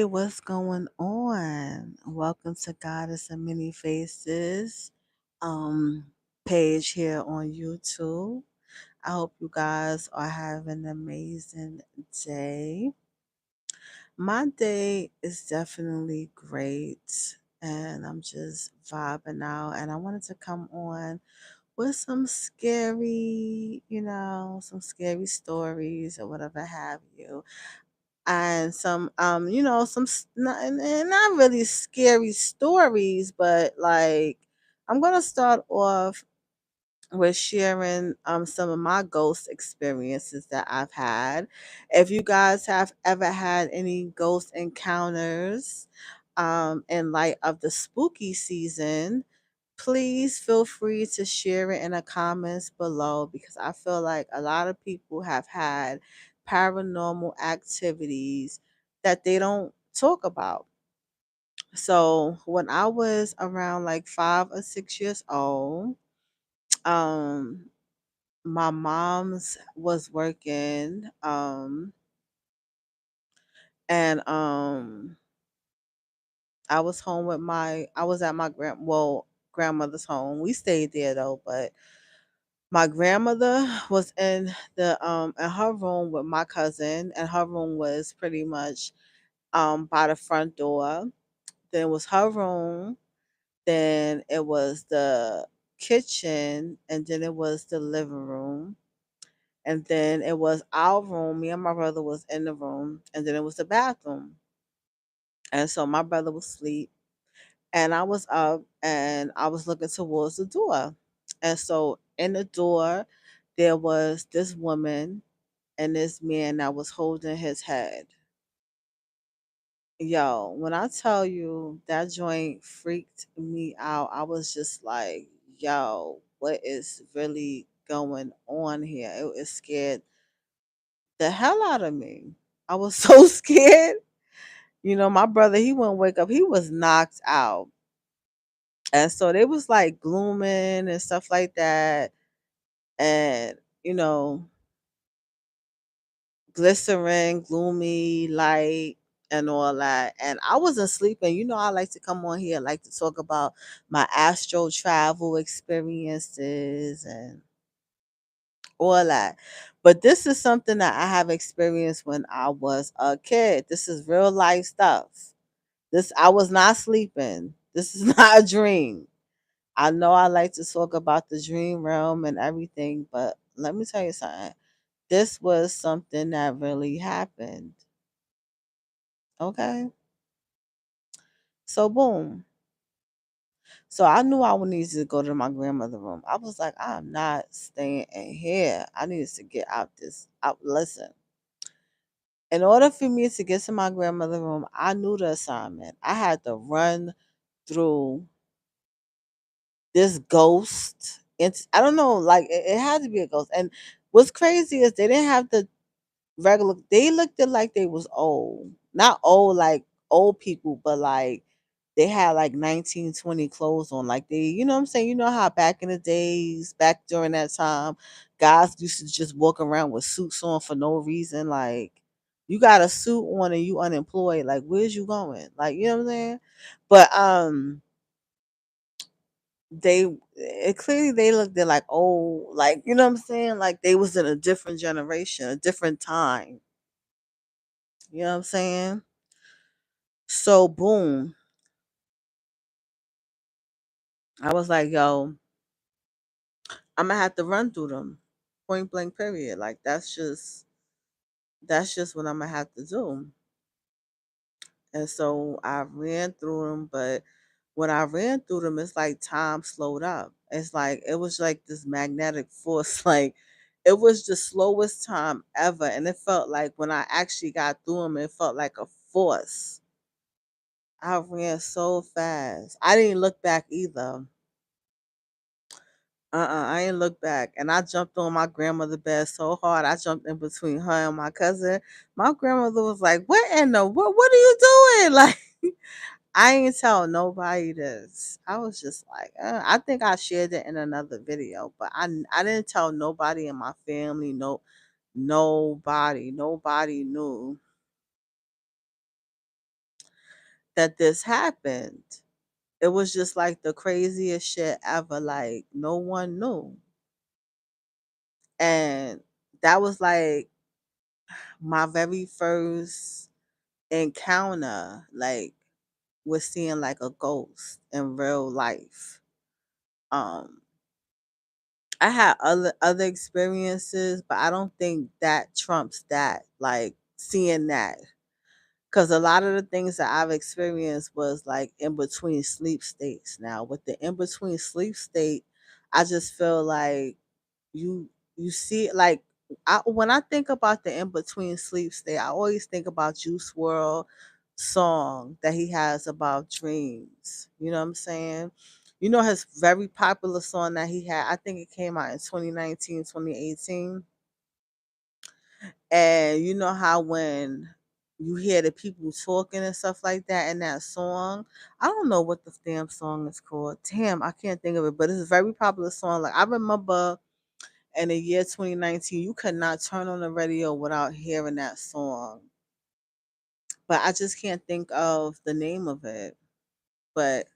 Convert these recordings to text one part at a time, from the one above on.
what's going on? Welcome to Goddess of Many Faces um page here on YouTube. I hope you guys are having an amazing day. My day is definitely great and I'm just vibing out and I wanted to come on with some scary, some scary stories or whatever have you, and some not really scary stories, but like I'm gonna start off with sharing some of my ghost experiences that I've had. If you guys have ever had any ghost encounters in light of the spooky season, please feel free to share it in the comments below because I feel like a lot of people have had paranormal activities that they don't talk about. So when I was around like 5 or 6 years old, um, my mom's was working, and I was home with I was at my grandmother's home. We stayed there though, but my grandmother was in her room with my cousin, and her room was pretty much by the front door. Then it was her room, then it was the kitchen, and then it was the living room, and then it was our room. Me and my brother was in the room, and then it was the bathroom. And so my brother was asleep, and I was up, and I was looking towards the door. And so in the door, there was this woman and this man that was holding his head. Yo, when I tell you that joint freaked me out, I was just like, yo, what is really going on here? It scared the hell out of me. I was so scared. My brother, he wouldn't wake up. He was knocked out. And so they was like glooming and stuff like that. And, glycerin, gloomy, light, and all that. And I wasn't sleeping. I like to come on here, I like to talk about my astral travel experiences and all that. But this is something that I have experienced when I was a kid. This is real life stuff. This I was not sleeping. This is not a dream. I know I like to talk about the dream realm and everything, but let me tell you something. This was something that really happened. Okay. So boom. So I knew I would need to go to my grandmother's room. I was like, I'm not staying in here. I needed to get out this out. Listen, in order for me to get to my grandmother's room, I knew the assignment. I had to run through this ghost. It's I don't know, like it had to be a ghost. And what's crazy is they didn't have the regular. They looked it like they was old, not old like old people, but like they had like 1920 clothes on. Like they, you know what I'm saying? You know how back in the days, back during that time, guys used to just walk around with suits on for no reason. Like you got a suit on and you unemployed. Like where's you going? Like you know what I'm saying? But clearly they looked at like old, like you know what I'm saying? Like they was in a different generation, a different time. You know what I'm saying? So boom, I was like, yo, I'm gonna have to run through them. Point blank period. Like that's just what I'm gonna have to do. And so I ran through them, but when I ran through them, it's like time slowed up. It's like it was like this magnetic force, like it was the slowest time ever. And it felt like when I actually got through them, it felt like a force. I ran so fast. I didn't look back either. I ain't look back. And I jumped on my grandmother's bed so hard. I jumped in between her and my cousin. My grandmother was like, "What in the what are you doing?" Like I ain't tell nobody this. I was just like, I think I shared it in another video, but I didn't tell nobody in my family. No, nobody knew. that this happened. It was just like the craziest shit ever. Like no one knew. And that was like my very first encounter, like with seeing like a ghost in real life. Um I had other experiences, but I don't think that trumps that. Like seeing that, because a lot of the things that I've experienced was like in between sleep states. Now with the in between sleep state, I just feel like you you see like when I think about the in between sleep state, I always think about Juice World song that he has about dreams. You know what I'm saying? You know his very popular song that he had. I think it came out in 2019, 2018. And you know how when you hear the people talking and stuff like that in that song, I don't know what the damn song is called. Damn, I can't think of it, but it's a very popular song. Like I remember in the year 2019, you could not turn on the radio without hearing that song. But I just can't think of the name of it. But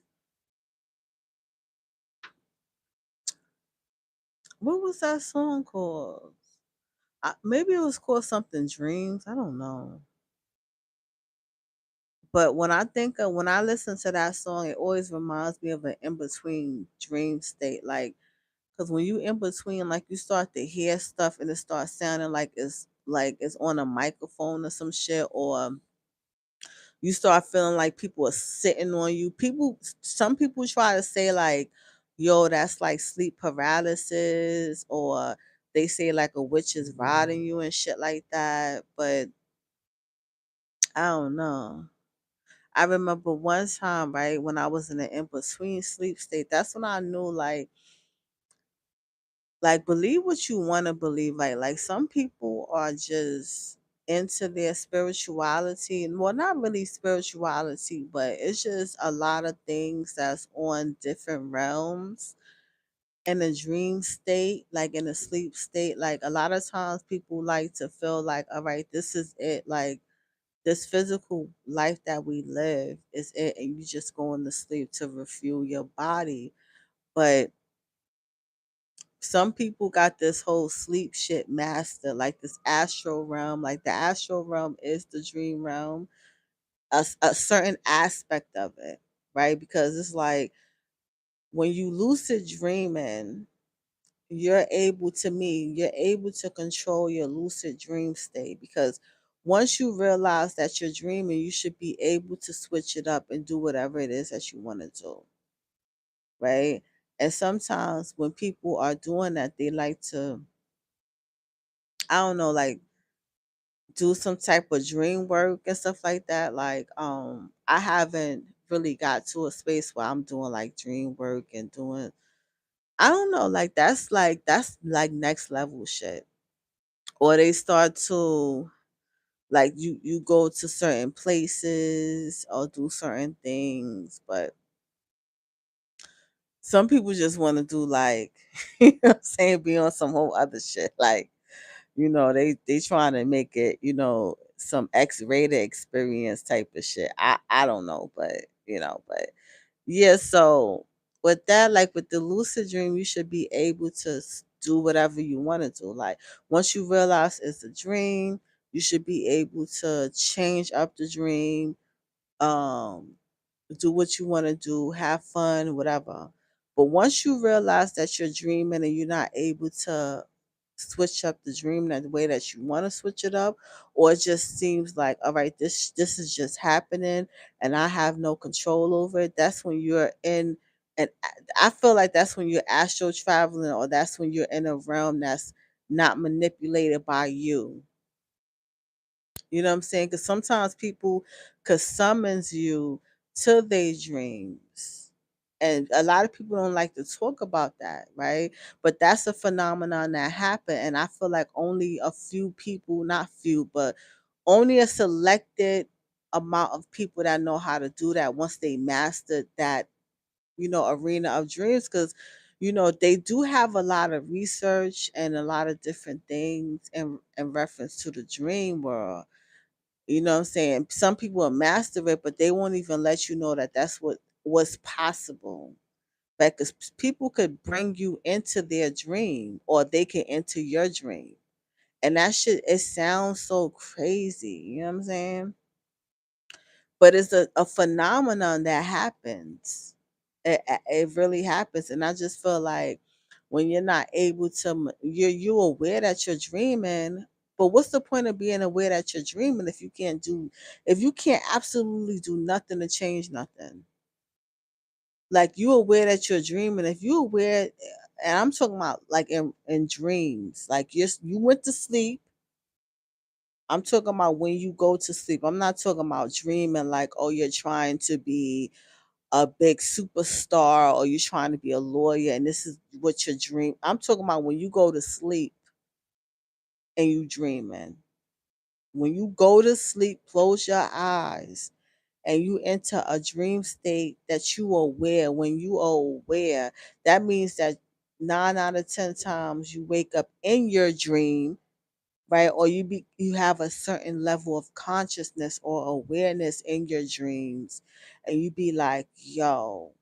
what was that song called? Maybe it was called something Dreams. I don't know. But when I listen to that song, it always reminds me of an in between dream state. Because when you in between, like you start to hear stuff and it starts sounding like it's on a microphone or some shit, or you start feeling like people are sitting on you. Some people try to say like, yo, that's like sleep paralysis, or they say like a witch is riding you and shit like that. But I don't know. I remember one time, right, when I was in an in between sleep state, that's when I knew like believe what you want to believe. Like some people are just into their spirituality, and well, not really spirituality, but it's just a lot of things that's on different realms in a dream state, like in a sleep state. Like a lot of times people like to feel like, all right, this is it. Like this physical life that we live is it, and you just going to sleep to refuel your body. But some people got this whole sleep shit master, like this astral realm. Like the astral realm is the dream realm, a certain aspect of it, right? Because it's like when you lucid dreaming, you're able to control your lucid dream state, because once you realize that you're dreaming, you should be able to switch it up and do whatever it is that you want to do, right? And sometimes when people are doing that, they like to, I don't know, like do some type of dream work and stuff like that. Like I haven't really got to a space where I'm doing like dream work and doing, I don't know, like that's like next level shit. Or they start to like you go to certain places or do certain things, but some people just want to do like you know what I'm saying, be on some whole other shit. Like, they trying to make it, some X-rated experience type of shit. I don't know, but but yeah, so with that, like with the lucid dream, you should be able to do whatever you want to do. Like once you realize it's a dream, you should be able to change up the dream, um, do what you want to do, have fun, whatever. But once you realize that you're dreaming and you're not able to switch up the dream that the way that you want to switch it up, or it just seems like, all right, this is just happening and I have no control over it, that's when you're in, and I feel like that's when you're astral traveling, or that's when you're in a realm that's not manipulated by you. You know what I'm saying? Because sometimes people could summons you to their dreams. And a lot of people don't like to talk about that, right? But that's a phenomenon that happened. And I feel like only a few people, not few, but only a selected amount of people that know how to do that once they mastered that, arena of dreams. Because, they do have a lot of research and a lot of different things in reference to the dream world. You know what I'm saying? Some people will master it, but they won't even let you know that that's what was possible. Because people could bring you into their dream or they can enter your dream. And that shit, it sounds so crazy. You know what I'm saying? But it's a phenomenon that happens. It really happens. And I just feel like when you're not able to, you're aware that you're dreaming, but what's the point of being aware that you're dreaming if you can't absolutely do nothing to change nothing? Like you aware that you're dreaming. If you aware, and I'm talking about like in dreams, like you went to sleep. I'm talking about when you go to sleep. I'm not talking about dreaming like, oh, you're trying to be a big superstar or you're trying to be a lawyer and this is what your dream. I'm talking about when you go to sleep and you dreaming. When you go to sleep, close your eyes and you enter a dream state that you are aware. When you are aware, that means that 9 out of 10 times you wake up in your dream, right? Or you have a certain level of consciousness or awareness in your dreams, and you be like, yo,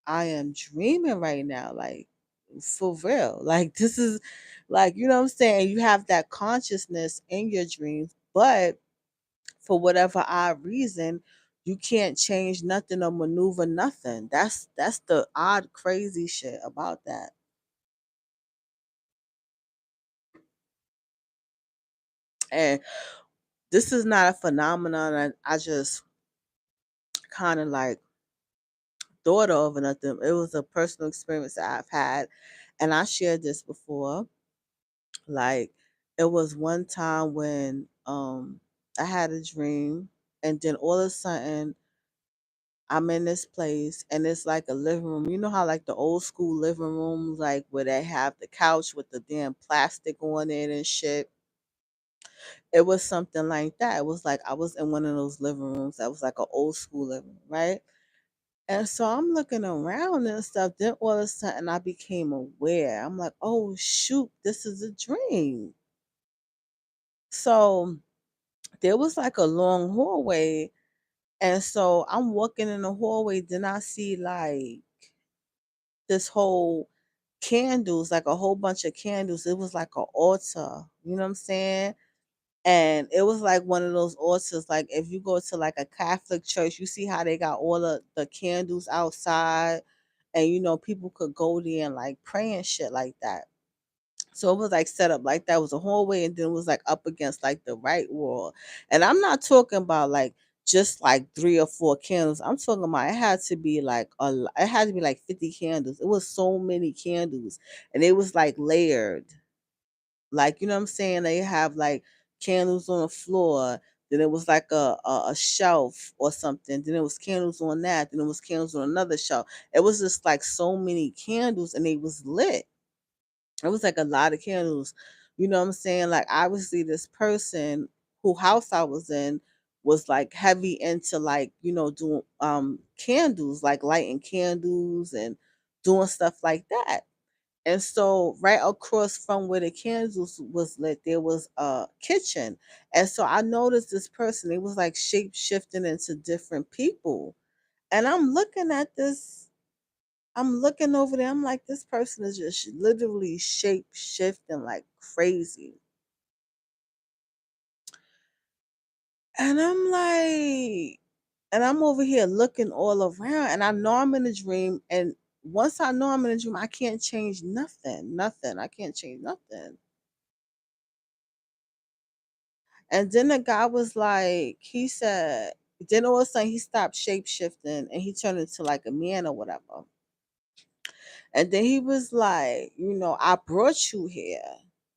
I am dreaming right now, like for real. Like this is like, you know what I'm saying? You have that consciousness in your dreams, but for whatever odd reason, you can't change nothing or maneuver nothing. That's the odd crazy shit about that. And this is not a phenomenon I just kind of like thought of or nothing. It was a personal experience that I've had, and I shared this before. Like it was one time when I had a dream, and then all of a sudden I'm in this place and it's like a living room. You know how like the old school living rooms, like where they have the couch with the damn plastic on it and shit. It was something like that. It was like I was in one of those living rooms that was like an old school living room, right? And so I'm looking around and stuff. Then all of a sudden I became aware. I'm like, oh shoot, this is a dream. So there was like a long hallway. And so I'm walking in the hallway, then I see like this whole candles, like a whole bunch of candles. It was like an altar, you know what I'm saying? And it was like one of those altars, like if you go to like a Catholic church, you see how they got all of the candles outside, and people could go there and like pray and shit like that. So it was like set up like that. It was a hallway, and then it was like up against like the right wall. And I'm not talking about like just like 3 or 4 candles. I'm talking about it had to be like it had to be like 50 candles. It was so many candles, and it was like layered. Like you know what I'm saying? They have like candles on the floor. Then it was like a shelf or something. Then it was candles on that. Then it was candles on another shelf. It was just like so many candles, and they was lit. It was like a lot of candles. You know what I'm saying? Like obviously this person who house I was in was like heavy into like, doing candles, like lighting candles and doing stuff like that. And so right across from where the candles was lit, there was a kitchen. And so I noticed this person, it was like shape shifting into different people. And I'm looking over there. I'm like, this person is just literally shape shifting like crazy. And I'm over here looking all around, and I know I'm in a dream. And once I know I'm in a dream, I can't change nothing. Nothing. I can't change nothing. And then the guy was like, he said, then all of a sudden he stopped shape shifting and he turned into like a man or whatever. And then he was like, I brought you here.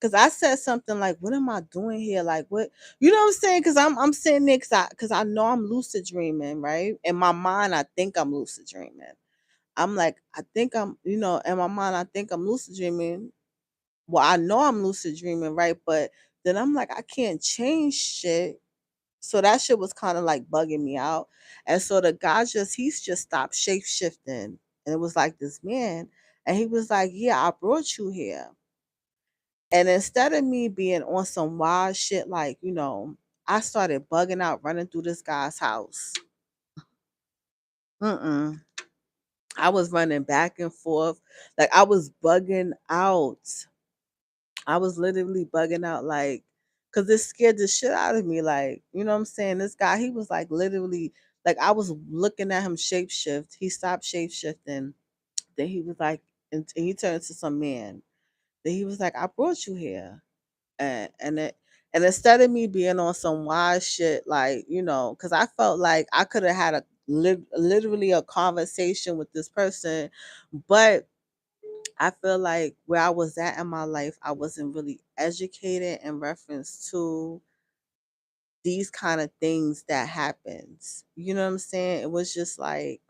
Cause I said something like, "What am I doing here? Like, what?" You know what I'm saying? Cause I'm sitting there, cause I know I'm lucid dreaming, right? In my mind, I think I'm lucid dreaming. I'm like, I think in my mind, I think I'm lucid dreaming. Well, I know I'm lucid dreaming, right? But then I'm like, I can't change shit. So that shit was kind of like bugging me out. And so the guy he's just stopped shape shifting. And it was like this man. And he was like, "Yeah, I brought you here." And instead of me being on some wild shit, like, I started bugging out, running through this guy's house. Mm-mm. I was running back and forth. Like I was bugging out. I was literally bugging out like cuz it scared the shit out of me like, you know what I'm saying? This guy, he was like literally like I was looking at him shapeshift. He stopped shapeshifting. Then he was like and he turned to some man. Then he was like, "I brought you here." And instead of me being on some wise shit like, cuz I felt like I could have had a literally a conversation with this person, but I feel like where I was at in my life, I wasn't really educated in reference to these kind of things that happens. You know what I'm saying? It was just like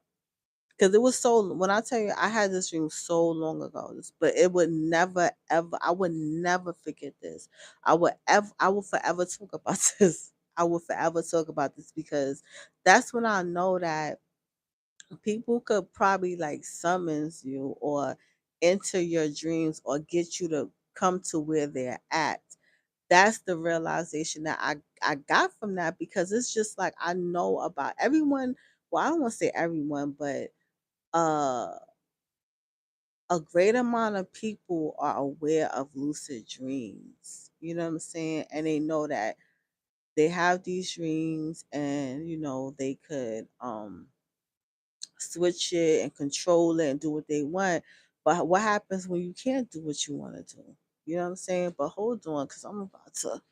because it was so when I tell you I had this dream so long ago, but it would never ever I would never forget this. I will forever talk about this. I will forever talk about this because that's when I know that people could probably like summons you or enter your dreams or get you to come to where they're at. That's the realization that I got from that because it's just like I know about everyone. Well, I don't want to say everyone, but uh a great amount of people are aware of lucid dreams. You know what I'm saying? And they know that they have these dreams and they could switch it and control it and do what they want. But what happens when you can't do what you want to do? You know what I'm saying? But hold on, because I'm about to.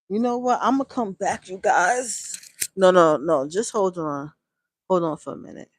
You know what? I'm gonna come back, you guys. No, no, no. Just hold on. Hold on for a minute.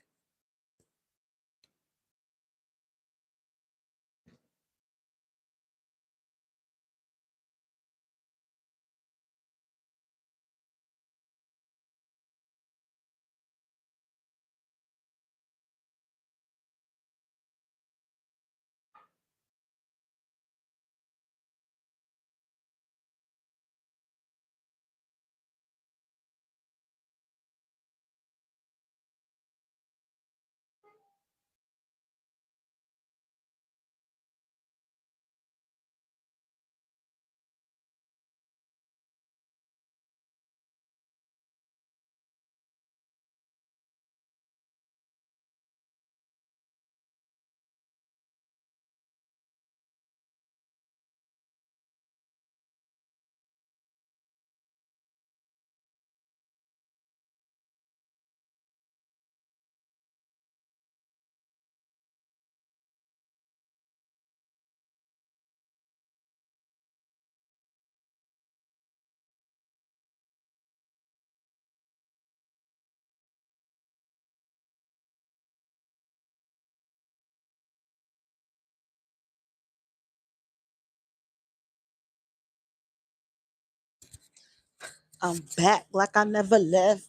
I'm back like I never left.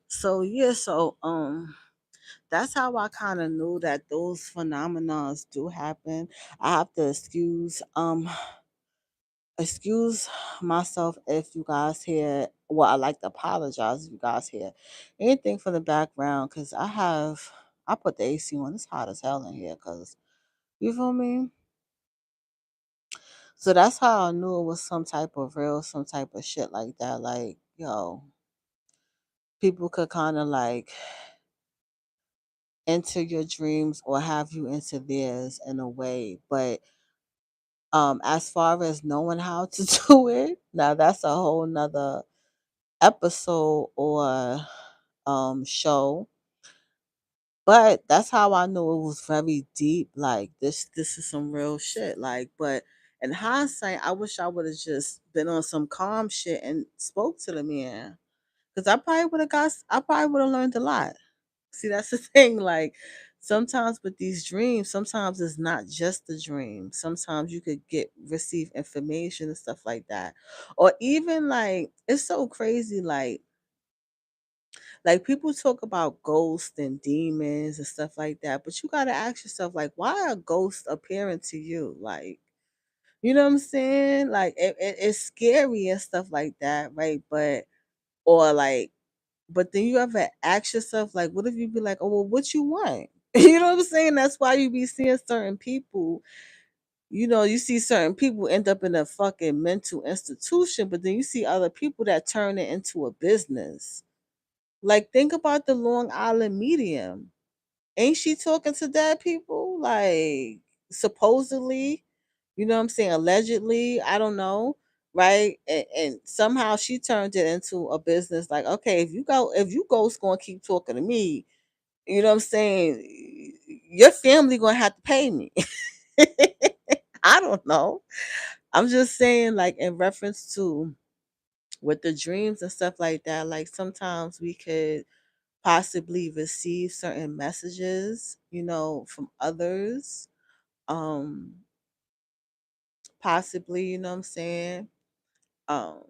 So yeah, that's how I kind of knew that those phenomena do happen. I have to excuse myself if you guys hear well, I like to apologize if you guys hear anything from the background because I put the AC on. It's hot as hell in here because you feel me? So that's how I knew it was some type of shit like that. Like, people could kind of like enter your dreams or have you into theirs in a way. But as far as knowing how to do it, now that's a whole nother episode or show. But that's how I knew it was very deep. Like this is some real shit. Like, but in hindsight, I wish I would have just been on some calm shit and spoke to the man. Cause I probably would have learned a lot. See, that's the thing. Like sometimes with these dreams, sometimes it's not just the dream. Sometimes you could receive information and stuff like that. Or even like it's so crazy, like people talk about ghosts and demons and stuff like that, but you gotta ask yourself, like, why are ghosts appearing to you? Like, you know what I'm saying? Like it's scary and stuff like that, right? Or like but then you ever ask yourself, like, what if you be like, oh well, what you want? You know what I'm saying? That's why you be seeing certain people You see certain people end up in a fucking mental institution, but then you see other people that turn it into a business. Like, think about the Long Island medium. Ain't she talking to dead people? Like, supposedly, you know what I'm saying? Allegedly, I don't know. Right. And somehow she turned it into a business. Like, okay, if you ghost gonna keep talking to me, you know what I'm saying? Your family gonna have to pay me. I don't know. I'm just saying, like, in reference to with the dreams and stuff like that, like sometimes we could possibly receive certain messages, from others. Um, Possibly, you know what I'm saying? Um,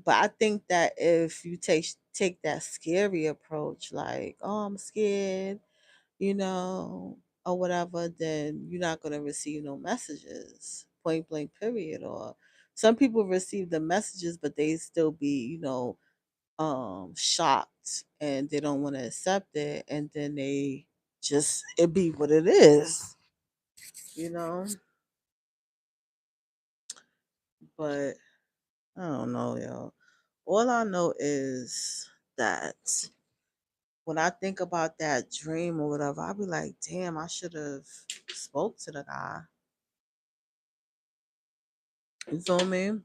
but I think that if you take that scary approach, like, oh, I'm scared, you know, or whatever, then you're not gonna receive no messages. Point blank period. Or some people receive the messages, but they still be, shocked and they don't want to accept it, and then they just it be what it is, you know. But I don't know, yo. All I know is that when I think about that dream or whatever, I'll be like, damn, I should have spoke to the guy. You feel me? And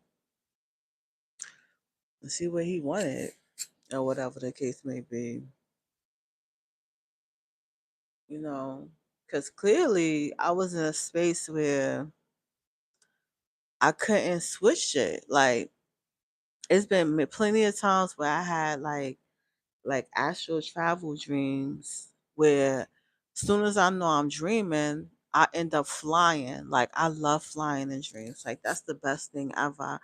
see what he wanted or whatever the case may be, you know. Because clearly I was in a space where I couldn't switch it. Like, it's been plenty of times where I had like astral travel dreams where soon as I know I'm dreaming, I end up flying. Like, I love flying in dreams. Like, that's the best thing ever.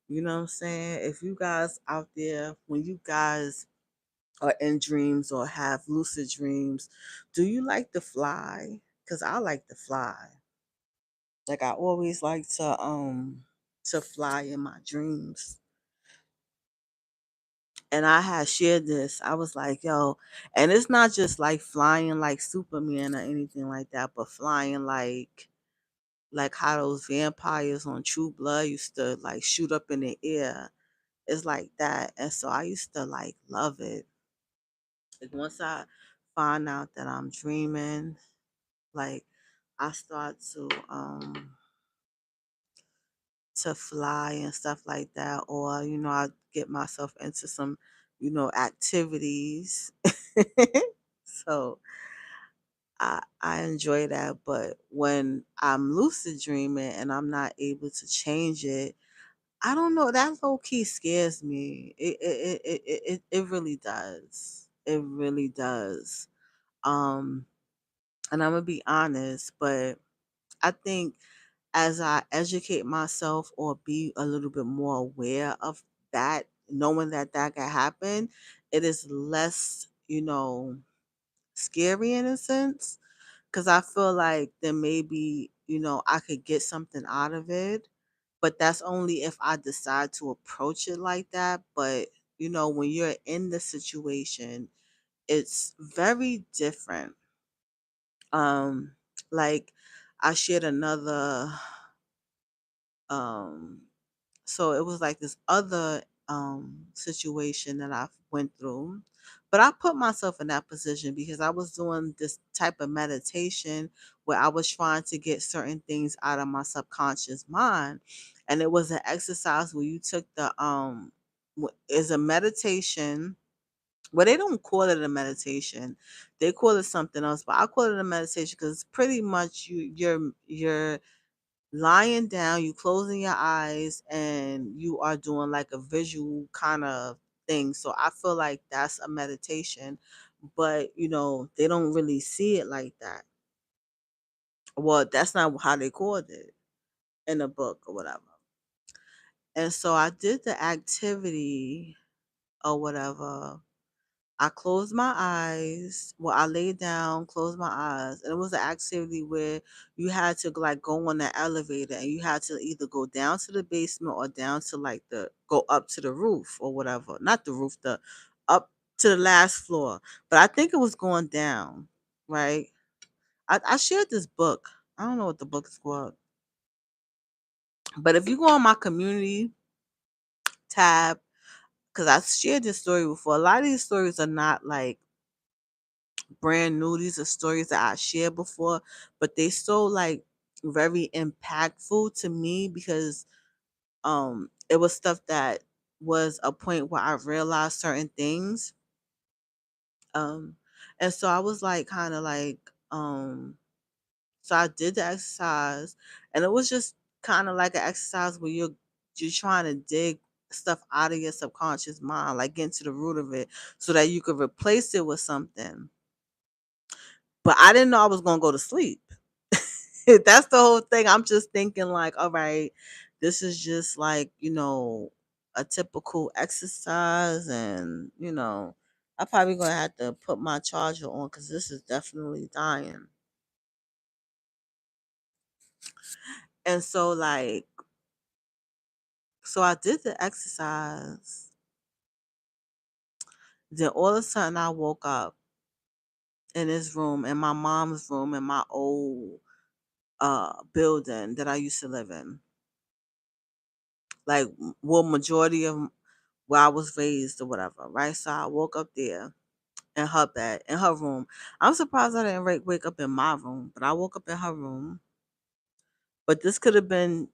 You know what I'm saying? If you guys out there, when you guys are in dreams or have lucid dreams, do you like to fly? Cuz I like to fly. Like, I always like to fly in my dreams. And I had shared this. I was like, yo, and it's not just like flying like Superman or anything like that, but flying like how those vampires on True Blood used to like shoot up in the air. It's like that. And so I used to like love it. Like, once I find out that I'm dreaming, like, I start to fly and stuff like that, or I get myself into some activities. So I enjoy that. But when I'm lucid dreaming and I'm not able to change it, I don't know, that low key scares me. It really does. It really does. um and I'm gonna be honest, but I think as I educate myself or be a little bit more aware of that, knowing that that can happen, it is less, scary in a sense. Because I feel like then maybe, I could get something out of it. But that's only if I decide to approach it like that. But, when you're in the situation, it's very different. Um, like, I shared another um so it was like this other situation that I went through. But I put myself in that position because I was doing this type of meditation where I was trying to get certain things out of my subconscious mind. And it was an exercise where you took the is a meditation. Well, they don't call it a meditation. They call it something else, but I call it a meditation because it's pretty much you're lying down, you closing your eyes, and you are doing like a visual kind of thing. So I feel like that's a meditation, but they don't really see it like that. Well, that's not how they called it in the book or whatever. And so I did the activity or whatever. I closed my eyes. Well, I laid down, closed my eyes, and it was an activity where you had to like go on the elevator, and you had to either go down to the basement or down to like the go up to the roof or whatever. Not the roof, the up to the last floor. But I think it was going down, right? I shared this book. I don't know what the book is called. But if you go on my community tab, because I shared this story before, a lot of these stories are not like brand new. These are stories that I shared before, but they so like very impactful to me because it was stuff that was a point where I realized certain things. Um and so I was like kind of like so I did the exercise, and it was just kind of like an exercise where you're trying to dig stuff out of your subconscious mind, like get to the root of it so that you could replace it with something. But I didn't know I was gonna go to sleep. That's the whole thing. I'm just thinking like, all right, this is just like, a typical exercise, and I'm probably gonna have to put my charger on because this is definitely dying. And so so I did the exercise. Then all of a sudden I woke up in this room, in my mom's room, in my old building that I used to live in. Like, well, majority of where I was raised or whatever, right? So I woke up there in her bed, in her room. I'm surprised I didn't wake up in my room, but I woke up in her room. But this could have been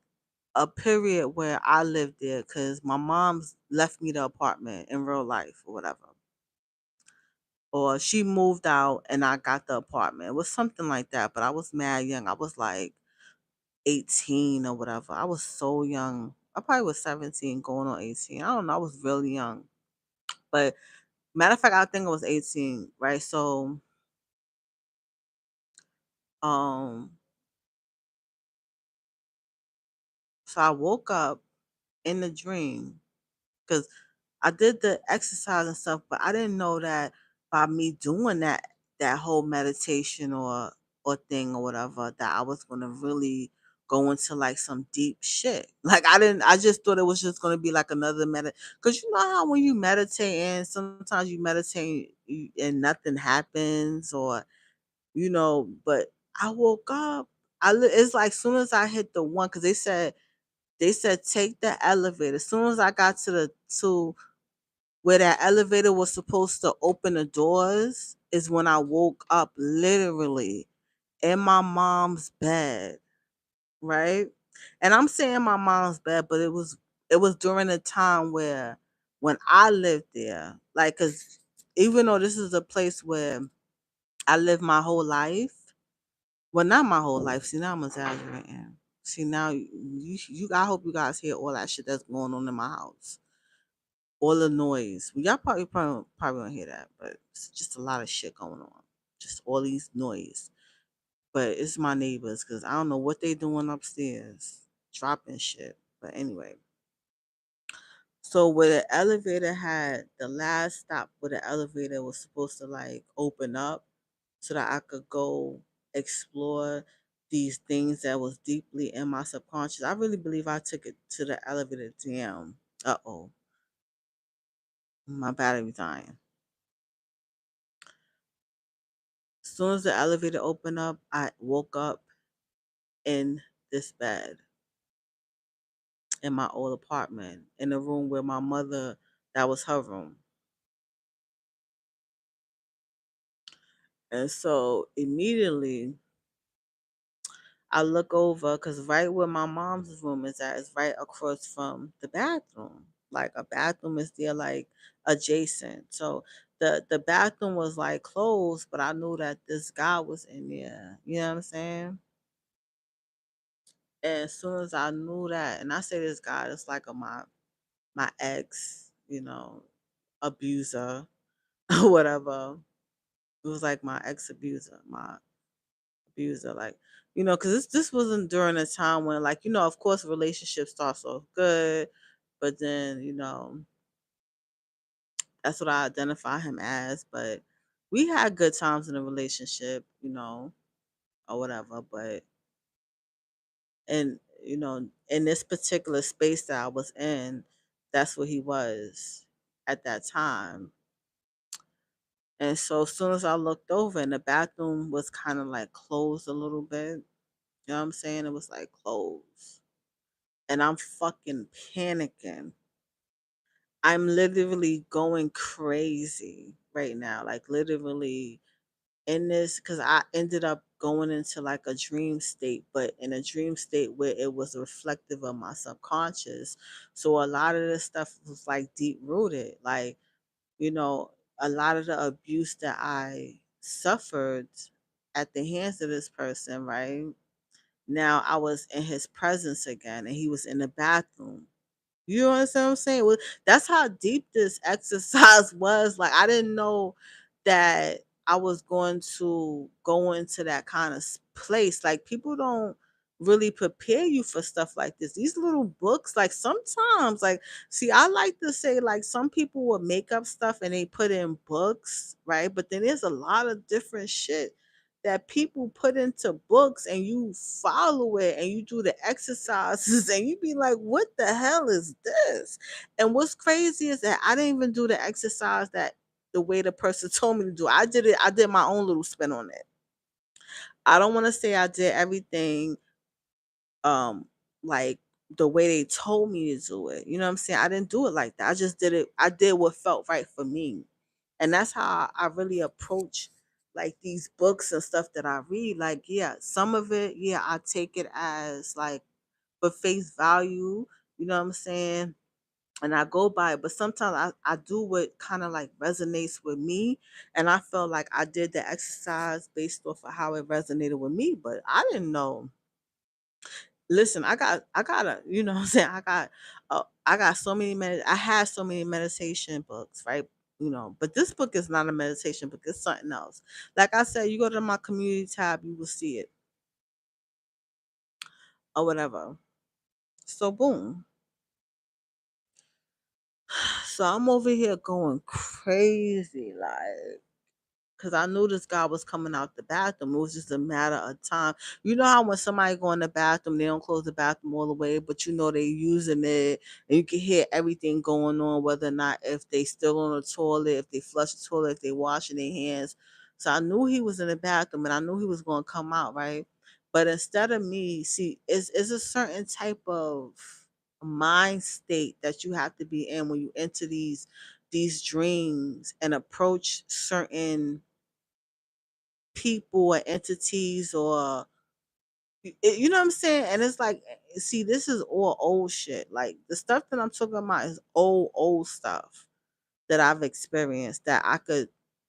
a period where I lived there because my mom's left me the apartment in real life or whatever. Or she moved out and I got the apartment. It was something like that, but I was mad young. I was like 18 or whatever. I was so young. I probably was 17 going on 18. I don't know. I was really young. But matter of fact, I think I was 18, right? Um so I woke up in the dream because I did the exercise and stuff, but I didn't know that by me doing that whole meditation or thing or whatever, that I was gonna really go into like some deep shit. Like I just thought it was just gonna be like another because you know how when you meditate and sometimes you meditate and nothing happens, or but I woke up. It's like soon as I hit the one, because they said take the elevator. As soon as I got to where that elevator was supposed to open the doors is when I woke up literally in my mom's bed, right? And I'm saying my mom's bed, but it was during a time where when I lived there, like cuz even though this is a place where I lived my whole life, well not my whole life, see now I'm exaggerating. See now you I hope you guys hear all that shit that's going on in my house, all the noise. Well, y'all probably don't hear that, but it's just a lot of shit going on. Just all these noise. But it's my neighbors because I don't know what they doing upstairs, dropping shit. But anyway, so where the elevator had the last stop, where the elevator was supposed to like open up, so that I could go explore these things that was deeply in my subconscious. I really believe I took it to the elevator. Damn. Uh oh, my battery dying. As soon as the elevator opened up, I woke up in this bed in my old apartment, in the room where my mother, that was her room. And so immediately I look over because right where my mom's room is at is right across from the bathroom. Like a bathroom is there, like adjacent. So the bathroom was like closed, but I knew that this guy was in there. You know what I'm saying? And as soon as I knew that, and I say this guy, it's like my ex, abuser or whatever. It was like my ex abuser, my abuser, like, because this wasn't during a time when, like, of course, relationships start off good, but then, that's what I identify him as. But we had good times in a relationship, or whatever. But, and, in this particular space that I was in, that's what he was at that time. And so as soon as I looked over and the bathroom was kind of like closed a little bit, You know what I'm saying? It was like closed. And I'm fucking panicking. I'm literally going crazy right now. Like literally in this, because I ended up going into like a dream state, but in a dream state where it was reflective of my subconscious. So a lot of this stuff was like deep rooted. Like, you know, a lot of the abuse that I suffered at the hands of this person, right? Now I was in his presence again and he was in the bathroom. You understand what I'm saying? Well, that's how deep this exercise was. Like I didn't know that I was going to go into that kind of place. Like people don't really prepare you for stuff like this. These little books, like sometimes, like see, I like to say like some people will make up stuff and they put in books, right? But then there's a lot of different shit that people put into books and you follow it and you do the exercises and you be like, what the hell is this? And what's crazy is that I didn't even do the exercise that the way the person told me to do. I did my own little spin on it. I don't want to say I did everything um like the way they told me to do it. You know what I'm saying? I didn't do it like that. I just did it. I did what felt right for me. And that's how I really approach like these books and stuff that I read. Like, yeah, some of it, yeah, I take it as like for face value, you know what I'm saying? And I go by it. But sometimes I do what kind of like resonates with me. And I felt like I did the exercise based off of how it resonated with me. But I didn't know. Listen, you know what I'm saying? I got so many I had so many meditation books, right? You know, but this book is not a meditation book, it's something else. Like I said, you go to my community tab, you will see it or whatever. So boom. So I'm over here going crazy, like because I knew this guy was coming out the bathroom. It was just a matter of time. You know how when somebody go in the bathroom, they don't close the bathroom all the way, but you know they using it, and you can hear everything going on, whether or not if they still on the toilet, if they flush the toilet, if they washing their hands. So I knew he was in the bathroom, and I knew he was going to come out, right? But instead of me, see, it's a certain type of mind state that you have to be in when you enter these dreams and approach certain people or entities or you know what I'm saying? And it's like, see, this is all old shit. Like the stuff that I'm talking about is old stuff that I've experienced that I could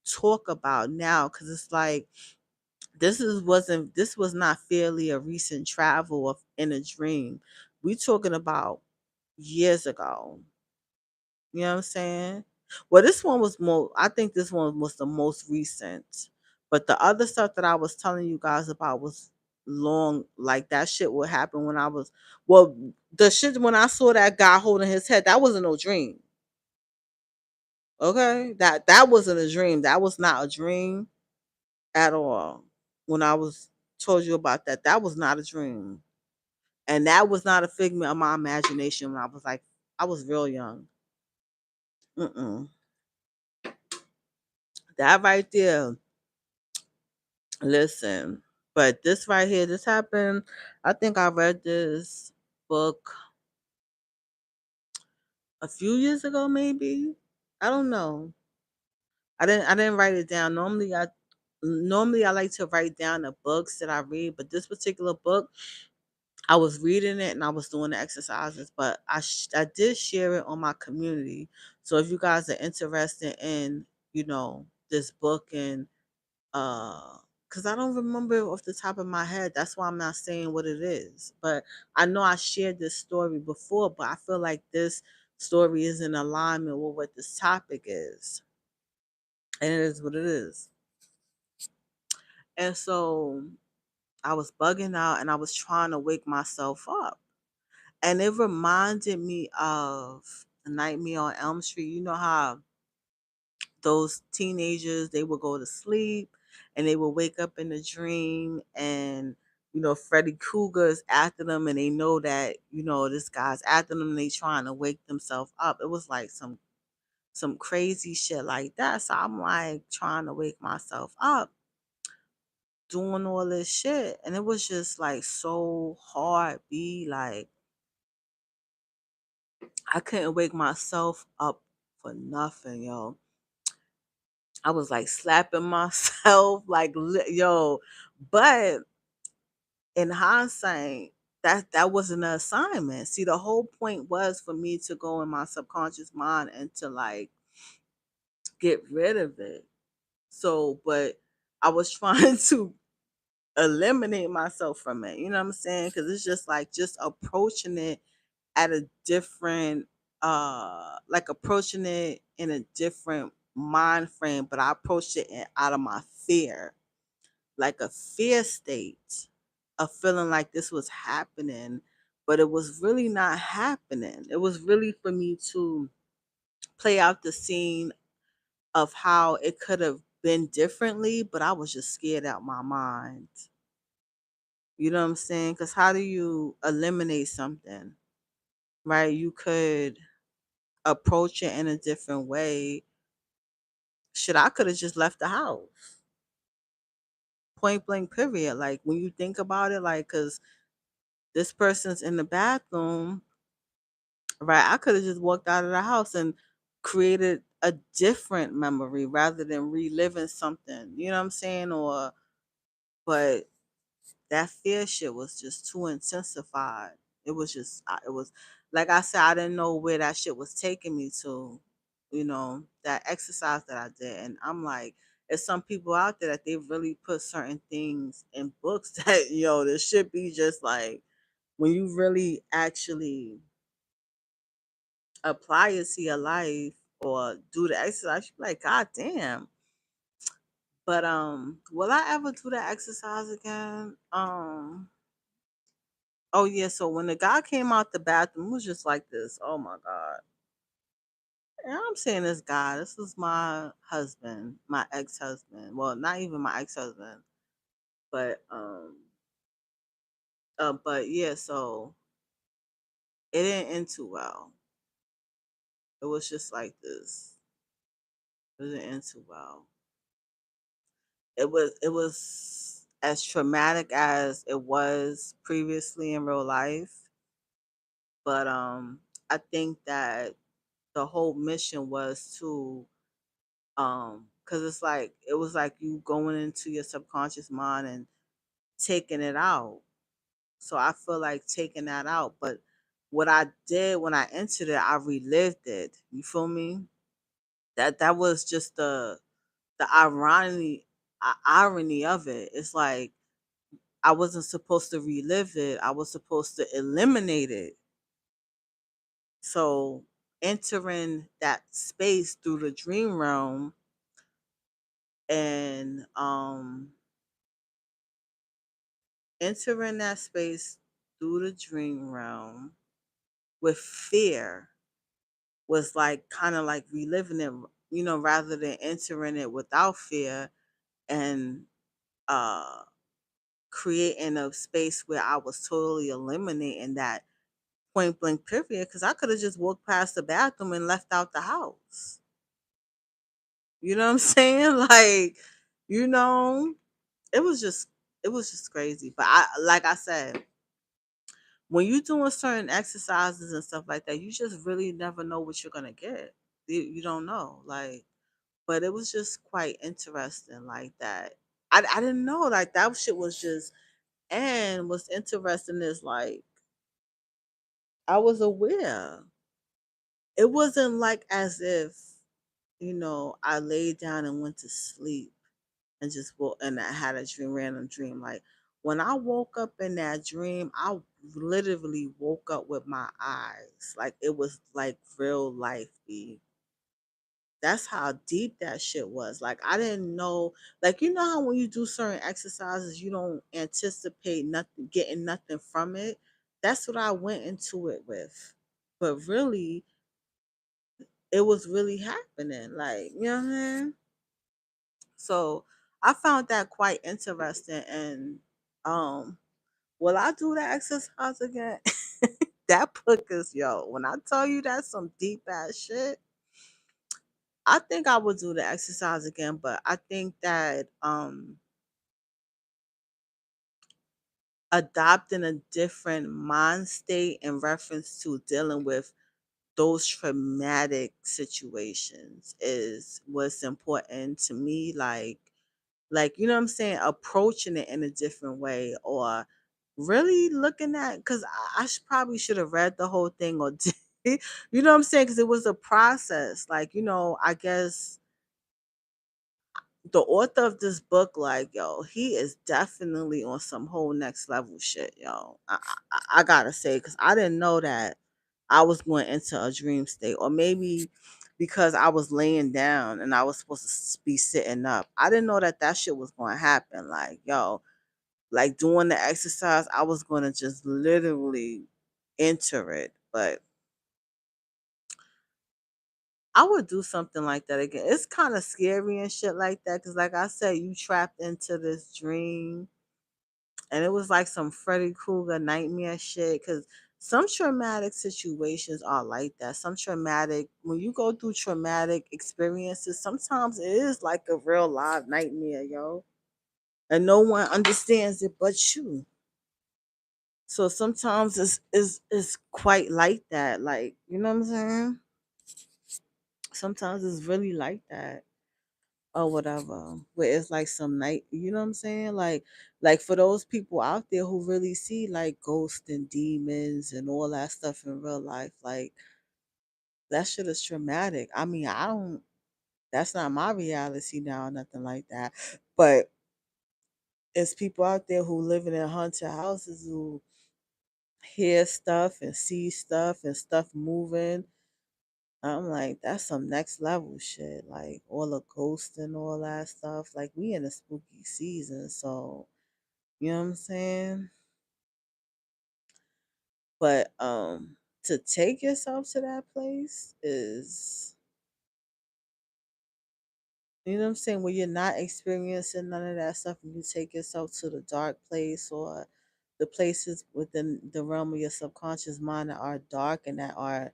talk about now because it's like this was not fairly a recent travel of in a dream. We talking about years ago. You know what I'm saying? Well, this one was more I think this one was the most recent. But the other stuff that I was telling you guys about was long like that shit would happen when I was well, the shit when I saw that guy holding his head, that wasn't no dream. Okay? That wasn't a dream. That was not a dream at all. When I was told you about that, that was not a dream. And that was not a figment of my imagination when I was like I was real young. Mm-mm. That right there. Listen, but this right here, this happened. I think I read this book a few years ago, maybe. I don't know. I didn't write it down. Normally I like to write down the books that I read, but this particular book, I was reading it and I was doing the exercises, but I did share it on my community. So if you guys are interested in, you know, this book and because I don't remember it off the top of my head. That's why I'm not saying what it is. But I know I shared this story before, but I feel like this story is in alignment with what this topic is. And it is what it is. And so I was bugging out and I was trying to wake myself up. And it reminded me of Nightmare on Elm Street. You know how those teenagers they would go to sleep and they would wake up in a dream and you know Freddy Krueger is after them and they know that you know this guy's after them and they trying to wake themselves up. It was like some crazy shit like that. So I'm like trying to wake myself up. doing all this shit, and it was just like so hard. Be like, I couldn't wake myself up for nothing, yo. I was like slapping myself, like, yo. But in hindsight, that wasn't an assignment. See, the whole point was for me to go in my subconscious mind and to like get rid of it. So, but I was trying to eliminate myself from it. You know what I'm saying? Because it's just like just approaching it at a different, like approaching it in a different mind frame. But I approached it out of my fear, like a fear state of feeling like this was happening, but it was really not happening. It was really for me to play out the scene of how it could have been differently, but I was just scared out my mind. You know what I'm saying? Because how do you eliminate something, right? You could approach it in a different way. Shit, I could have just left the house. Point blank, period. Like when you think about it, like, because this person's in the bathroom, right? I could have just walked out of the house and created a different memory rather than reliving something. You know what I'm saying? Or, but that fear shit was just too intensified. It was just, it was like I said, I didn't know where that shit was taking me to, that exercise that I did. And I'm like, there's some people out there that they really put certain things in books that, this should be just like, when you really actually apply it to your life or do the exercise, you be like, God damn. But will I ever do that exercise again? Oh yeah, so when the guy came out the bathroom, it was just like this. Oh my God. And I'm saying this guy, this is my husband, my ex-husband. Well, not even my ex-husband, but but yeah, so it didn't end too well. It was just like this. It didn't end too well. It was as traumatic as it was previously in real life, but I think that the whole mission was to because it's like it was like you going into your subconscious mind and taking it out. So I feel like taking that out, but what I did when I entered it, I relived it. You feel me? That was just the irony of it. It's like I wasn't supposed to relive it. I was supposed to eliminate it. So entering that space through the dream realm and entering that space through the dream realm with fear was like kind of like reliving it, rather than entering it without fear and uh creating a space where I was totally eliminating that point blank period because I could have just walked past the bathroom and left out the house. You know what I'm saying? Like, you know, it was just it was just crazy. But I like I said, when you doing certain exercises and stuff like that, you just really never know what you're gonna get. You don't know. Like, but it was just quite interesting like that. I didn't know like that shit was just and what's interesting is like I was aware. It wasn't like as if, I laid down and went to sleep and just woke and I had a dream, random dream. Like when I woke up in that dream, I literally woke up with my eyes. Like it was like real life be. That's how deep that shit was. Like I didn't know, like how when you do certain exercises, you don't anticipate nothing getting nothing from it. That's what I went into it with. But really, it was really happening. Like, you know what I mean? So I found that quite interesting and will I do that exercise again? That book is yo, when I tell you that's some deep ass shit, I think I would do the exercise again, but I think that adopting a different mind state in reference to dealing with those traumatic situations is what's important to me. Like, you know what I'm saying, approaching it in a different way, or really looking at, because probably should have read the whole thing, or did, you know what I'm saying, because it was a process. Like, I guess the author of this book, like, yo, he is definitely on some whole next level shit, yo. I gotta say, because I didn't know that I was going into a dream state, or maybe because I was laying down and I was supposed to be sitting up. I didn't know that that shit was going to happen. Like, yo, like doing the exercise, I was going to just literally enter it. But I would do something like that again. It's kind of scary and shit like that, because, like I said, you trapped into this dream, and it was like some Freddy Krueger nightmare shit. Because some traumatic situations are like that. Some traumatic, when you go through traumatic experiences, sometimes it is like a real live nightmare, yo. And no one understands it but you. So sometimes it's quite like that. Like, you know what I'm saying? Sometimes it's really like that, or whatever. Where it's like some night, you know what I'm saying? Like for those people out there who really see like ghosts and demons and all that stuff in real life, like that shit is traumatic. I mean, I don't, that's not my reality now, nothing like that. But it's people out there who live in haunted houses who hear stuff and see stuff and stuff moving. I'm like, that's some next level shit. Like all the ghosts and all that stuff. Like we in a spooky season, so you know what I'm saying? But to take yourself to that place is, you know what I'm saying, where you're not experiencing none of that stuff, and you take yourself to the dark place, or the places within the realm of your subconscious mind that are dark and that are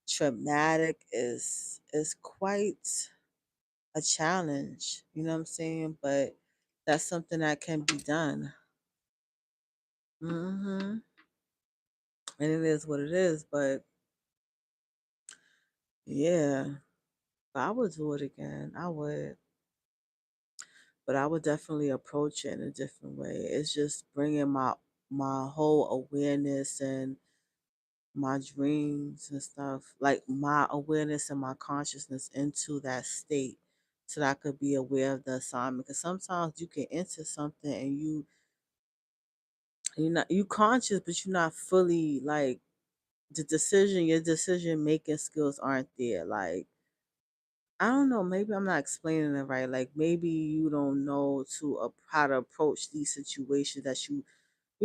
traumatic, is quite a challenge, you know what I'm saying? But that's something that can be done. And it is what it is. But yeah, but I would do it again. I would. But I would definitely approach it in a different way. It's just bringing my whole awareness and my dreams and stuff, like my awareness and my consciousness into that state, so that I could be aware of the assignment. Because sometimes you can enter something and you're not, you conscious, but you're not fully like your decision making skills aren't there. Like, I don't know, maybe I'm not explaining it right. Like maybe you don't know how to approach these situations that you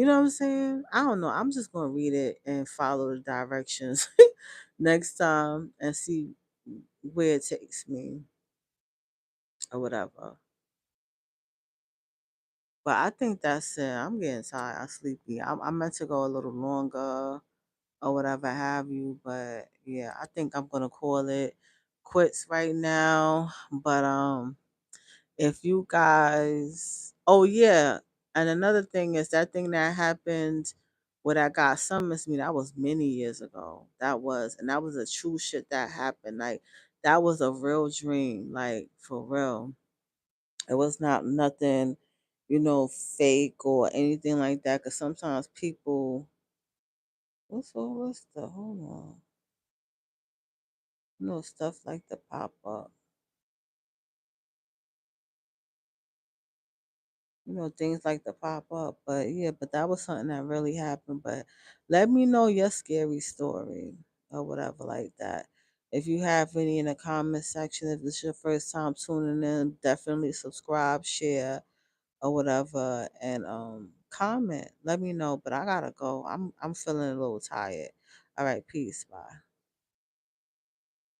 know what I'm saying? I don't know. I'm just gonna read it and follow the directions next time and see where it takes me, or whatever. But I think that's it. I'm getting tired. I'm sleepy. I meant to go a little longer or whatever have you. But yeah, I think I'm gonna call it quits right now. But if you guys, oh yeah, and another thing is that thing that happened where that guy summons me. That was many years ago. That was a true shit that happened. Like that was a real dream. Like for real. It was not nothing, fake or anything like that. Cause sometimes people, what's the hold on. Stuff like the pop up. Things like the pop up. But yeah, but that was something that really happened. But let me know your scary story or whatever like that. If you have any in the comment section, if this is your first time tuning in, definitely subscribe, share, or whatever, and comment. Let me know. But I gotta go. I'm feeling a little tired. All right, peace. Bye.